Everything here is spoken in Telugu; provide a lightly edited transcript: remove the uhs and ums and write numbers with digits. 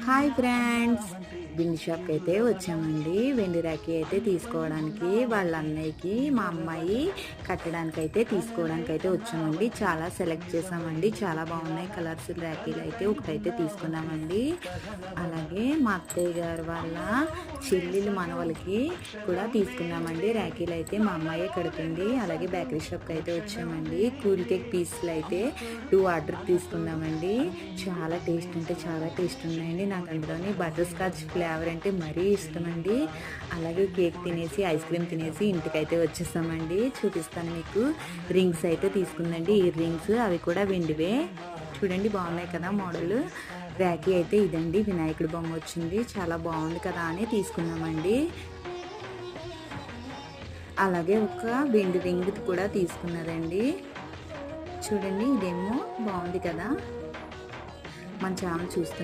హాయ్ ఫ్రెండ్స్, బిండి షాప్కి అయితే వచ్చామండి. వెండి రాఖీ అయితే తీసుకోవడానికి వాళ్ళ అన్నయ్యకి మా అమ్మాయి కట్టడానికి అయితే తీసుకోవడానికి అయితే వచ్చామండి. చాలా సెలెక్ట్ చేసామండి, చాలా బాగున్నాయి కలర్స్ రాఖీలు అయితే ఒకటైతే తీసుకున్నామండి. అలాగే మా అత్తయ్య గారు వాళ్ళ చెల్లెలు మనవలకి కూడా తీసుకున్నామండి. రాఖీలు అయితే మా అమ్మాయి కడుతుంది. అలాగే బేకరీ షాప్కి అయితే వచ్చామండి. కూల్ కేక్ పీస్లు అయితే 2 ఆర్డర్ తీసుకున్నామండి. చాలా టేస్ట్ అంటే చాలా టేస్ట్ ఉన్నాయండి. నాకు అందులోని బటర్ స్కాచ్ ఫ్లేవర్ అంటే మరీ ఇష్టమండి. అలాగే కేక్ తినేసి ఐస్ క్రీమ్ తినేసి ఇంటికైతే వచ్చేసామండి. చూపిస్తాను మీకు. రింగ్స్ అయితే తీసుకుందండి. ఈ రింగ్స్ అవి కూడా వెండివే. చూడండి బాగున్నాయి కదా మోడల్. రాఖీ అయితే ఇదండి, వినాయకుడి బొమ్మ వచ్చింది. చాలా బాగుంది కదా అని తీసుకున్నామండి. అలాగే ఒక వెండి రింగ్ కూడా తీసుకున్నదండి. చూడండి ఇదేమో బాగుంది కదా. మన ఛానల్ చూస్తున్న